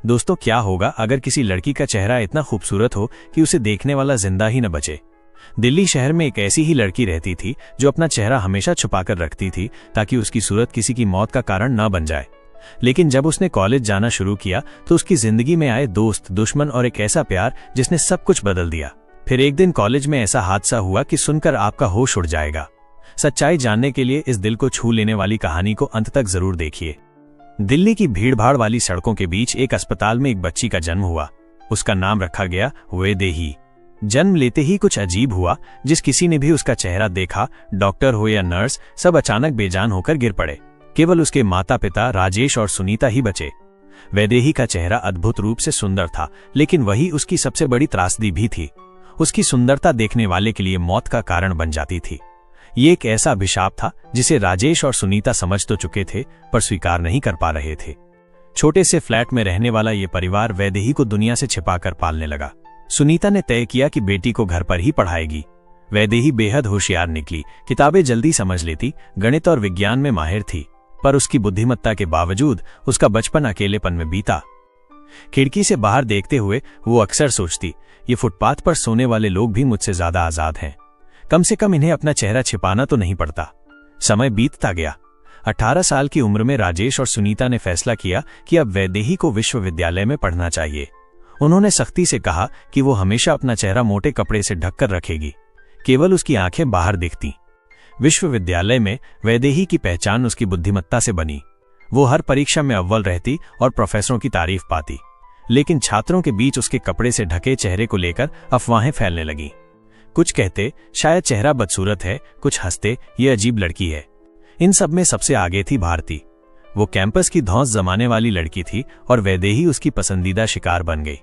दोस्तों, क्या होगा अगर किसी लड़की का चेहरा इतना खूबसूरत हो कि उसे देखने वाला जिंदा ही न बचे। दिल्ली शहर में एक ऐसी ही लड़की रहती थी जो अपना चेहरा हमेशा छुपाकर रखती थी ताकि उसकी सूरत किसी की मौत का कारण न बन जाए। लेकिन जब उसने कॉलेज जाना शुरू किया तो उसकी जिंदगी में आए दोस्त, दुश्मन और एक ऐसा प्यार जिसने सब कुछ बदल दिया। फिर एक दिन कॉलेज में ऐसा हादसा हुआ कि सुनकर आपका होश उड़ जाएगा। सच्चाई जानने के लिए इस दिल को छू लेने वाली कहानी को अंत तक जरूर देखिए। दिल्ली की भीड़भाड़ वाली सड़कों के बीच एक अस्पताल में एक बच्ची का जन्म हुआ। उसका नाम रखा गया वैदेही। जन्म लेते ही कुछ अजीब हुआ। जिस किसी ने भी उसका चेहरा देखा, डॉक्टर हो या नर्स, सब अचानक बेजान होकर गिर पड़े। केवल उसके माता पिता राजेश और सुनीता ही बचे। वैदेही का चेहरा अद्भुत रूप से सुंदर था, लेकिन वही उसकी सबसे बड़ी त्रासदी भी थी। उसकी सुंदरता देखने वाले के लिए मौत का कारण बन जाती थी। ये एक ऐसा अभिशाप था जिसे राजेश और सुनीता समझ तो चुके थे, पर स्वीकार नहीं कर पा रहे थे। छोटे से फ्लैट में रहने वाला ये परिवार वैदेही को दुनिया से छिपाकर पालने लगा। सुनीता ने तय किया कि बेटी को घर पर ही पढ़ाएगी। वैदेही बेहद होशियार निकली, किताबें जल्दी समझ लेती, गणित और विज्ञान में माहिर थी, पर उसकी बुद्धिमत्ता के बावजूद उसका बचपन अकेलेपन में बीता। खिड़की से बाहर देखते हुए वो अक्सर सोचती, ये फुटपाथ पर सोने वाले लोग भी मुझसे ज्यादा आजाद हैं। कम से कम इन्हें अपना चेहरा छिपाना तो नहीं पड़ता। समय बीतता गया। 18 साल की उम्र में राजेश और सुनीता ने फैसला किया कि अब वैदेही को विश्वविद्यालय में पढ़ना चाहिए। उन्होंने सख्ती से कहा कि वो हमेशा अपना चेहरा मोटे कपड़े से ढककर रखेगी, केवल उसकी आंखें बाहर दिखती। विश्वविद्यालय में वैदेही की पहचान उसकी बुद्धिमत्ता से बनी। वो हर परीक्षा में अव्वल रहती और प्रोफेसरों की तारीफ पाती, लेकिन छात्रों के बीच उसके कपड़े से ढके चेहरे को लेकर अफवाहें फैलने लगीं। कुछ कहते शायद चेहरा बदसूरत है, कुछ हंसते ये अजीब लड़की है। इन सब में सबसे आगे थी भारती। वो कैंपस की धौंस जमाने वाली लड़की थी और वैदेही उसकी पसंदीदा शिकार बन गई।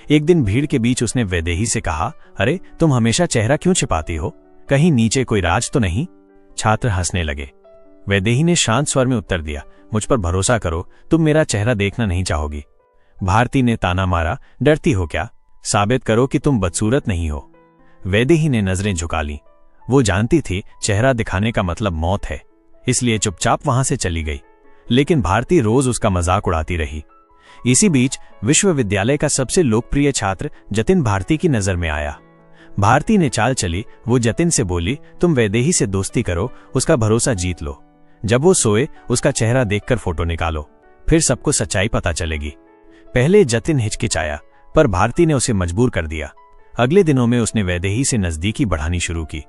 एक दिन भीड़ के बीच उसने वैदेही से कहा, अरे तुम हमेशा चेहरा क्यों छिपाती हो? कहीं नीचे कोई राज तो नहीं? छात्र हंसने लगे। वैदेही ने शांत स्वर में उत्तर दिया, मुझ पर भरोसा करो, तुम मेरा चेहरा देखना नहीं चाहोगी। भारती ने ताना मारा, डरती हो क्या? साबित करो कि तुम बदसूरत नहीं हो। वैदेही ने नजरें झुका लीं। वो जानती थी चेहरा दिखाने का मतलब मौत है, इसलिए चुपचाप वहां से चली गई। लेकिन भारती रोज उसका मजाक उड़ाती रही। इसी बीच विश्वविद्यालय का सबसे लोकप्रिय छात्र जतिन भारती की नजर में आया। भारती ने चाल चली। वो जतिन से बोली, तुम वैदेही से दोस्ती करो, उसका भरोसा जीत लो। जब वो सोए उसका चेहरा देखकर फोटो निकालो, फिर सबको सच्चाई पता चलेगी। पहले जतिन हिचकिचाया, पर भारती ने उसे मजबूर कर दिया। अगले दिनों में उसने वैदेही से नजदीकी बढ़ानी शुरू की।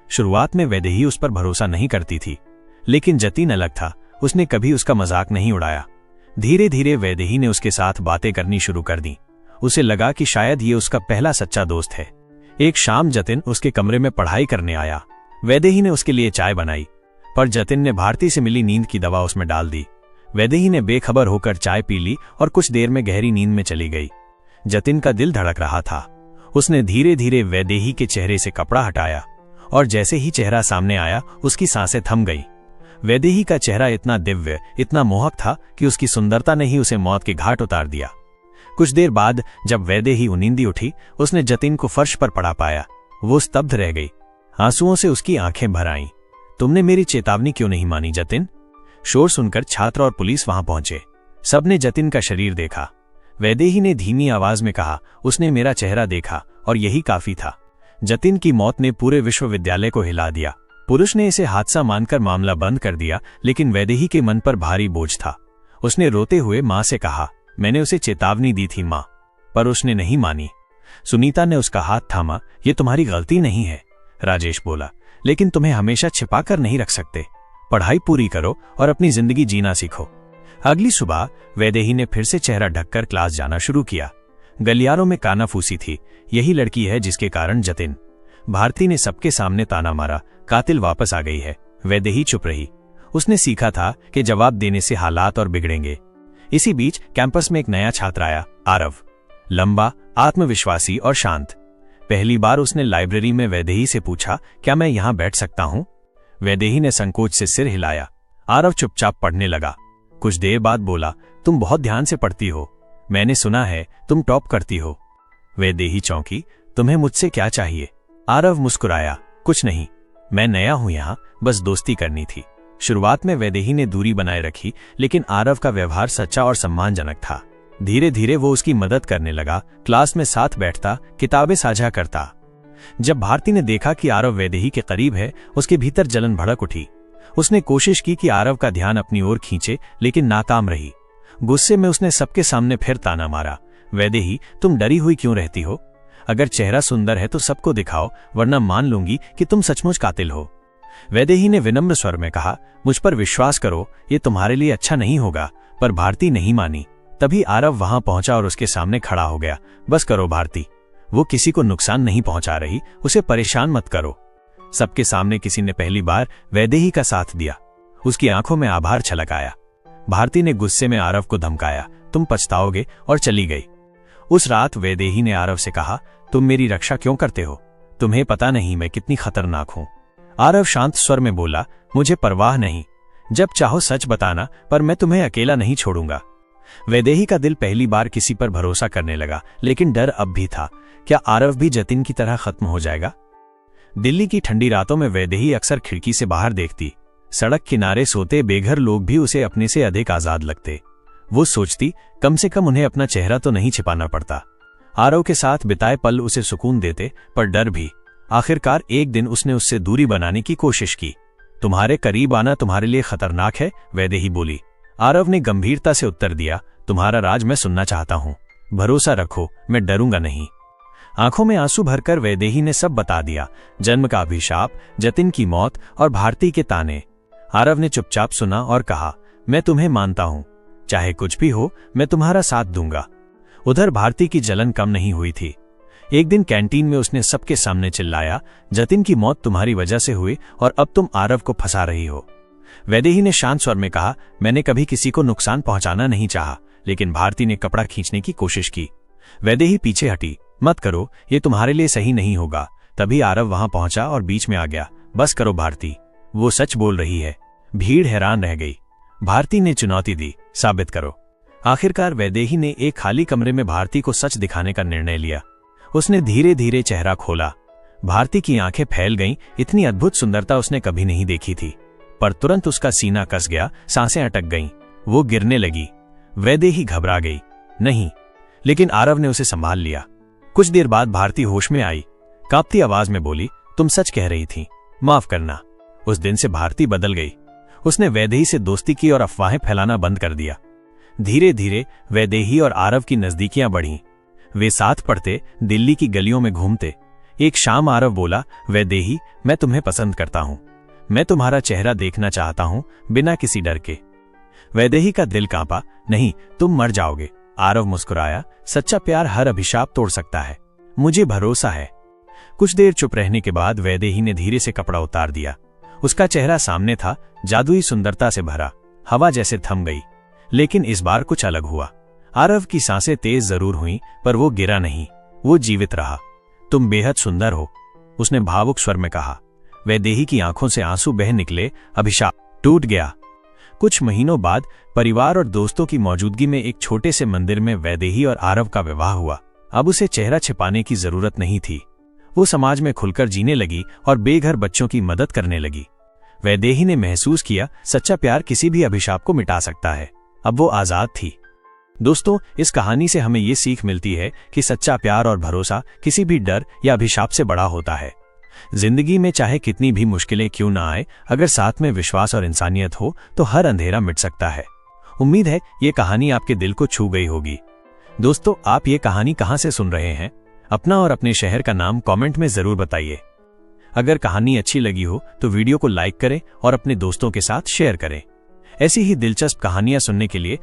शुरुआत में वैदेही उस पर भरोसा नहीं करती थी, लेकिन जतिन अलग था, उसने कभी उसका मजाक नहीं उड़ाया। धीरे धीरे वैदेही ने उसके साथ बातें करनी शुरू कर दी। उसे लगा कि शायद ये उसका पहला सच्चा दोस्त है। एक शाम जतिन उसके कमरे में पढ़ाई करने आया। वैदेही ने उसके लिए चाय बनाई, पर जतिन ने भारती से मिली नींद की दवा उसमें डाल दी। वैदेही ने बेखबर होकर चाय पी ली और कुछ देर में गहरी नींद में चली गई। जतिन का दिल धड़क रहा था। उसने धीरे धीरे वैदेही के चेहरे से कपड़ा हटाया और जैसे ही चेहरा सामने आया उसकी सांसें थम गई। वैदेही का चेहरा इतना दिव्य, इतना मोहक था कि उसकी सुंदरता ने ही उसे मौत के घाट उतार दिया। कुछ देर बाद जब वैदेही उनींदी उठी, उसने जतिन को फर्श पर पड़ा पाया। वो स्तब्ध रह गई। आंसुओं से उसकी आंखें भर आईं। तुमने मेरी चेतावनी क्यों नहीं मानी जतिन? शोर सुनकर छात्र और पुलिस वहां पहुंचे। सबने जतिन का शरीर देखा। वैदेही ने धीमी आवाज में कहा, उसने मेरा चेहरा देखा और यही काफी था। जतिन की मौत ने पूरे विश्वविद्यालय को हिला दिया। पुरुष ने इसे हादसा मानकर मामला बंद कर दिया, लेकिन वैदेही के मन पर भारी बोझ था। उसने रोते हुए मां से कहा, मैंने उसे चेतावनी दी थी मां, पर उसने नहीं मानी। सुनीता ने उसका हाथ थामा, ये तुम्हारी गलती नहीं है। राजेश बोला, लेकिन तुम्हें हमेशा छिपा कर नहीं रख सकते। पढ़ाई पूरी करो और अपनी जिंदगी जीना सीखो। अगली सुबह वैदेही ने फिर से चेहरा ढककर क्लास जाना शुरू किया। गलियारों में कानाफूसी थी, यही लड़की है जिसके कारण जतिन। भारती ने सबके सामने ताना मारा, कातिल वापस आ गई है। वैदेही चुप रही। उसने सीखा था कि जवाब देने से हालात और बिगड़ेंगे। इसी बीच कैंपस में एक नया छात्र आया, आरव। लंबा, आत्मविश्वासी और शांत। पहली बार उसने लाइब्रेरी में वैदेही से पूछा, क्या मैं यहां बैठ सकता हूं? वैदेही ने संकोच से सिर हिलाया। आरव चुपचाप पढ़ने लगा। कुछ देर बाद बोला, तुम बहुत ध्यान से पढ़ती हो, मैंने सुना है तुम टॉप करती हो। वैदेही चौंकी, तुम्हें मुझसे क्या चाहिए? आरव मुस्कुराया, कुछ नहीं, मैं नया हूं यहां, बस दोस्ती करनी थी। शुरुआत में वैदेही ने दूरी बनाए रखी, लेकिन आरव का व्यवहार सच्चा और सम्मानजनक था। धीरे धीरे वो उसकी मदद करने लगा, क्लास में साथ बैठता, किताबें साझा करता। जब भारती ने देखा कि आरव वैदेही के करीब है, उसके भीतर जलन भड़क उठी। उसने कोशिश की कि आरव का ध्यान अपनी ओर खींचे, लेकिन नाकाम रही। गुस्से में उसने सबके सामने फिर ताना मारा, वैदेही, तुम डरी हुई क्यों रहती हो? अगर चेहरा सुंदर है तो सबको दिखाओ, वरना मान लूंगी कि तुम सचमुच कातिल हो। वैदेही ने विनम्र स्वर में कहा, मुझ पर विश्वास करो, ये तुम्हारे लिए अच्छा नहीं होगा। पर भारती नहीं मानी। तभी आरव वहां पहुंचा और उसके सामने खड़ा हो गया। बस करो भारती, वो किसी को नुकसान नहीं पहुंचा रही, उसे परेशान मत करो। सबके सामने किसी ने पहली बार वैदेही का साथ दिया। उसकी आंखों में आभार छलक आया। भारती ने गुस्से में आरव को धमकाया, तुम पछताओगे, और चली गई। उस रात वैदेही ने आरव से कहा, तुम मेरी रक्षा क्यों करते हो? तुम्हें पता नहीं मैं कितनी खतरनाक हूं। आरव शांत स्वर में बोला, मुझे परवाह नहीं, जब चाहो सच बताना, पर मैं तुम्हें अकेला नहीं छोड़ूंगा। वैदेही का दिल पहली बार किसी पर भरोसा करने लगा, लेकिन डर अब भी था। क्या आरव भी जतिन की तरह खत्म हो जाएगा? दिल्ली की ठंडी रातों में वैदेही अक्सर खिड़की से बाहर देखती। सड़क किनारे सोते बेघर लोग भी उसे अपने से अधिक आजाद लगते। वो सोचती, कम से कम उन्हें अपना चेहरा तो नहीं छिपाना पड़ता। आरव के साथ बिताए पल उसे सुकून देते, पर डर भी। आखिरकार एक दिन उसने उससे दूरी बनाने की कोशिश की। तुम्हारे करीब आना तुम्हारे लिए खतरनाक है, वैदेही बोली। आरव ने गंभीरता से उत्तर दिया, तुम्हारा राज मैं सुनना चाहता हूं। भरोसा रखो, मैं डरूंगा नहीं। आंखों में आंसू भरकर वैदेही ने सब बता दिया, जन्म का अभिशाप, जतिन की मौत और भारती के ताने। आरव ने चुपचाप सुना और कहा, मैं तुम्हें मानता हूं, चाहे कुछ भी हो, मैं तुम्हारा साथ दूंगा। उधर भारती की जलन कम नहीं हुई थी। एक दिन कैंटीन में उसने सबके सामने चिल्लाया, जतिन की मौत तुम्हारी वजह से हुई और अब तुम आरव को फंसा रही हो। वैदेही ने शांत स्वर में कहा, मैंने कभी किसी को नुकसान पहुंचाना नहीं चाहा, लेकिन भारती ने कपड़ा खींचने की कोशिश की। वैदेही पीछे हटी, मत करो, ये तुम्हारे लिए सही नहीं होगा। तभी आरव वहां पहुंचा और बीच में आ गया, बस करो भारती, वो सच बोल रही है। भीड़ हैरान रह गई। भारती ने चुनौती दी, साबित करो। आखिरकार वैदेही ने एक खाली कमरे में भारती को सच दिखाने का निर्णय लिया। उसने धीरे धीरे चेहरा खोला। भारती की आंखें फैल गईं, इतनी अद्भुत सुंदरता उसने कभी नहीं देखी थी। पर तुरंत उसका सीना कस गया, सांसें अटक गईं, वो गिरने लगी। वैदेही घबरा गई। नहीं, लेकिन आरव ने उसे संभाल लिया। कुछ देर बाद भारती होश में आई, कांपती आवाज में बोली, तुम सच कह रही थी, माफ करना। उस दिन से भारती बदल गई। उसने वैदेही से दोस्ती की और अफवाहें फैलाना बंद कर दिया। धीरे धीरे वैदेही और आरव की नजदीकियां बढ़ीं। वे साथ पढ़ते, दिल्ली की गलियों में घूमते। एक शाम आरव बोला, वैदेही, मैं तुम्हें पसंद करता हूं। मैं तुम्हारा चेहरा देखना चाहता हूं, बिना किसी डर के। वैदेही का दिल कांपा, नहीं, तुम मर जाओगे। आरव मुस्कुराया, सच्चा प्यार हर अभिशाप तोड़ सकता है, मुझे भरोसा है। कुछ देर चुप रहने के बाद वैदेही ने धीरे से कपड़ा उतार दिया। उसका चेहरा सामने था, जादुई सुंदरता से भरा। हवा जैसे थम गई। लेकिन इस बार कुछ अलग हुआ। आरव की सांसें तेज जरूर हुईं, पर वो गिरा नहीं, वो जीवित रहा। तुम बेहद सुंदर हो, उसने भावुक स्वर में कहा। वैदेही की आंखों से आंसू बह निकले, अभिशाप टूट गया। कुछ महीनों बाद परिवार और दोस्तों की मौजूदगी में एक छोटे से मंदिर में वैदेही और आरव का विवाह हुआ। अब उसे चेहरा छिपाने की जरूरत नहीं थी। वो समाज में खुलकर जीने लगी और बेघर बच्चों की मदद करने लगी। वैदेही ने महसूस किया, सच्चा प्यार किसी भी अभिशाप को मिटा सकता है। अब वो आजाद थी। दोस्तों, इस कहानी से हमें ये सीख मिलती है कि सच्चा प्यार और भरोसा किसी भी डर या अभिशाप से बड़ा होता है। जिंदगी में चाहे कितनी भी मुश्किलें क्यों ना आए, अगर साथ में विश्वास और इंसानियत हो तो हर अंधेरा मिट सकता है। उम्मीद है ये कहानी आपके दिल को छू गई होगी। दोस्तों, आप ये कहानी कहां से सुन रहे हैं? अपना और अपने शहर का नाम कमेंट में जरूर बताइए। अगर कहानी अच्छी लगी हो तो वीडियो को लाइक करें और अपने दोस्तों के साथ शेयर करें। ऐसी ही दिलचस्प कहानियां सुनने के लिए